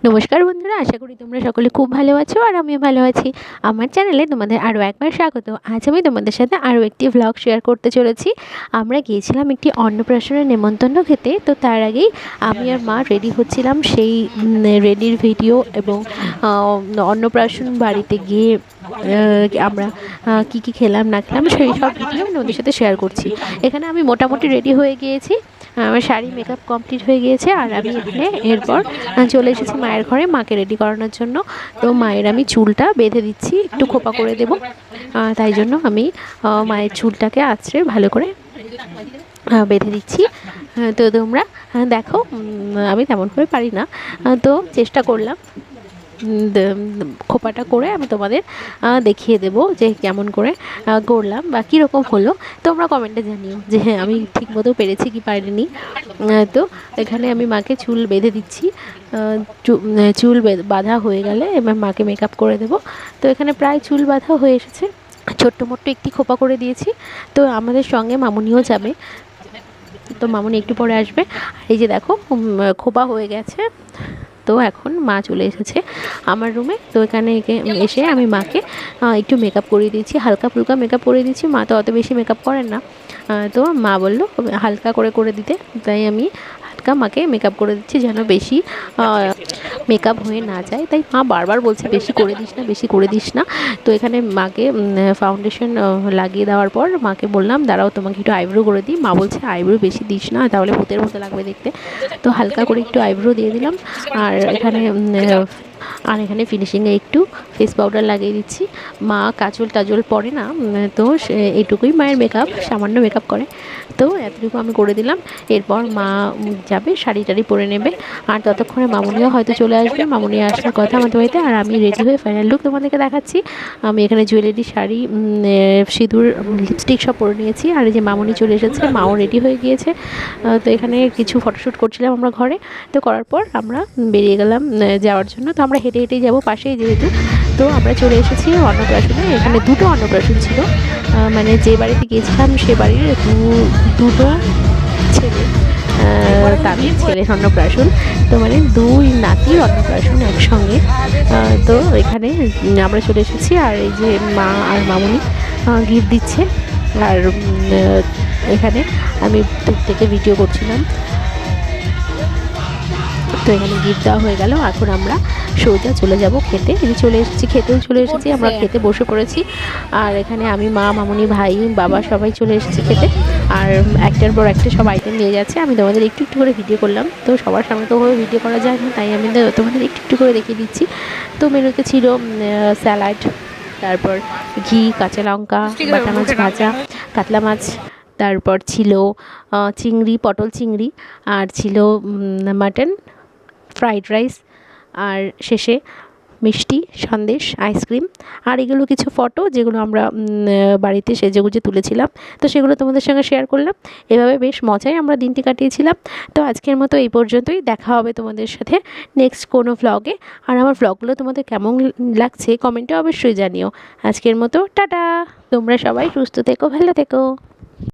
নমস্কার বন্ধুরা, আশা করি তোমরা সকলে খুব ভালো আছো আর আমিও ভালো আছি। আমার চ্যানেলে তোমাদের আরও একবার স্বাগত। আজ আমি তোমাদের সাথে আরও একটি ভ্লগ শেয়ার করতে চলেছি। আমরা গিয়েছিলাম একটি অন্নপ্রাশনের নেমন্তন্ন খেতে। তো তার আগেই আমি আর মা রেডি হচ্ছিলাম, সেই রেডির ভিডিও এবং অন্নপ্রাশন বাড়িতে গিয়ে আমরা কি কি খেলাম না খেলাম সেই সব ভিডিও আমি ওদের সাথে শেয়ার করছি। এখানে আমি মোটামুটি রেডি হয়ে গিয়েছি, আমার শাড়ি মেকআপ কমপ্লিট হয়ে গিয়েছে আর আমি এখানে এরপর চলে এসেছি মায়ের ঘরে মাকে রেডি করানোর জন্য। তো মায়ের আমি চুলটা বেঁধে দিচ্ছি, একটু খোপা করে দেব, তাই জন্য আমি মায়ের চুলটাকে আঁচড়ে ভালো করে বেঁধে দিচ্ছি। তো তোমরা দেখো, আমি তেমন করে পারি না, তো চেষ্টা করলাম খোপাটা করে আমি তোমাদের দেখিয়ে দেব যে কেমন করে করলাম বা কীরকম হলো। তোমরা কমেন্টে জানিও যে হ্যাঁ আমি ঠিকমতো পেরেছি কি পারিনি। তো এখানে আমি মাকে চুল বেঁধে দিচ্ছি, চুল বাঁধা হয়ে গেলে এবার মাকে মেকআপ করে দেব। তো এখানে প্রায় চুল বাঁধা হয়ে এসেছে, ছোট্ট মোট্ট একটি খোপা করে দিয়েছি। তো আমাদের সঙ্গে মামুনিও যাবে, তো মামুনি একটু পরে আসবে। এই যে দেখো খোপা হয়ে গেছে। তো এখন মা চলে এসেছে আমার রুমে। তো এখানে এসে আমি মাকে একটু মেকআপ করিয়ে দিয়েছি, হালকা ফুলকা মেকআপ করে দিয়েছি। মা তো অত বেশি মেকআপ করেন না, তো মা বললো হালকা করে দিতে, তাই আমি হালকা মাকে মেকআপ করে দিচ্ছি যেন বেশি মেকআপ হয়ে না যায়। তাই মা বারবার বলছে বেশি করে দিস না, বেশি করে দিস না। তো এখানে মাকে ফাউন্ডেশন লাগিয়ে দেওয়ার পর মাকে বললাম দাঁড়াও তোমাকে একটু আইব্রো করে দিই। মা বলছে আইব্রো বেশি দিস না, তাহলে ভূতের মতো লাগবে দেখতে। তো হালকা করে একটু আইব্রো দিয়ে দিলাম। আর এখানে ফিনিশিংয়ে একটু ফেস পাউডার লাগিয়ে দিচ্ছি। মা কাজল টাজল পরে না, তো এইটুকুই মায়ের মেকআপ, সামান্য মেকআপ করে। তো এতটুকু আমি করে দিলাম। এরপর মা যাবে, শাড়ি টাড়ি পরে নেবে, আর ততক্ষণে মামুনিও হয়তো চলে আসবে। মামুনি আসার কথা আমাদের বাড়িতে। আর আমি রেডি হয়ে ফাইনাল লুক তোমাদেরকে দেখাচ্ছি। আমি এখানে জুয়েলারি, শাড়ি, সিঁদুর, লিপস্টিক সব পরে নিয়েছি। আর এই যে মামুনি চলে এসেছে, মাও রেডি হয়ে গিয়েছে। তো এখানে কিছু ফটোশ্যুট করছিলাম আমরা ঘরে। তো করার পর আমরা বেরিয়ে গেলাম যাওয়ার জন্য। তো আমরা হেঁটে হেঁটেই যাবো, পাশেই যেহেতু। তো আমরা চলে এসেছি অন্নপ্রাশনে। এখানে দুটো অন্নপ্রাশন ছিল, মানে যে বাড়িতে গিয়েছিলাম সে বাড়ির দুটো ছেলে, তাদের ছেলের অন্নপ্রাশন। তো মানে দুই নাতির অন্নপ্রাশন একসঙ্গে। তো এখানে আমরা চলে এসেছি। আর এই যে মা আর মামুনি গিফট দিচ্ছে। আর এখানে আমি দূর থেকে ভিডিও করছিলাম। তো এখানে গিফট দেওয়া হয়ে গেল। এখন আমরা সোজা চলে যাব খেতে। চলে এসেছি, খেতেও চলে এসেছি, আমরা খেতে বসে পড়েছি। আর এখানে আমি, মা, মামুনি, ভাই, বাবা সবাই চলে এসেছি খেতে। আর একটার পর একটা সব আইটেম নিয়ে যাচ্ছে। আমি তোমাদের একটু একটু করে ভিডিও করলাম। তো সবার সামনে তো ভিডিও করা যায় না, তাই আমি তোমাদের একটু একটু করে দেখিয়ে দিচ্ছি। তো মেনুতে ছিল স্যালাড, তারপর ঘি, কাঁচা লঙ্কা, বাটা মাছ ভাজা, কাতলা মাছ, তারপর ছিল চিংড়ি, পটল চিংড়ি, আর ছিল মাটন, ফ্রাইড রাইস, আর শেষে মিষ্টি, সন্দেশ, আইসক্রিম। আর এগুলো কিছু ফটো যেগুলো আমরা বাড়িতে সেজেগুজে তুলেছিলাম, তো সেগুলো তোমাদের সঙ্গে শেয়ার করলাম। এভাবে বেশ মজায় আমরা দিনটি কাটিয়েছিলাম। তো আজকের মতো এই পর্যন্তই, দেখা হবে তোমাদের সাথে নেক্সট কোনো ভ্লগে। আর আমার ভ্লগগুলো তোমাদের কেমন লাগছে কমেন্টে অবশ্যই জানিও। আজকের মতো টাটা, তোমরা সবাই সুস্থ থেকো, ভালো থেকো।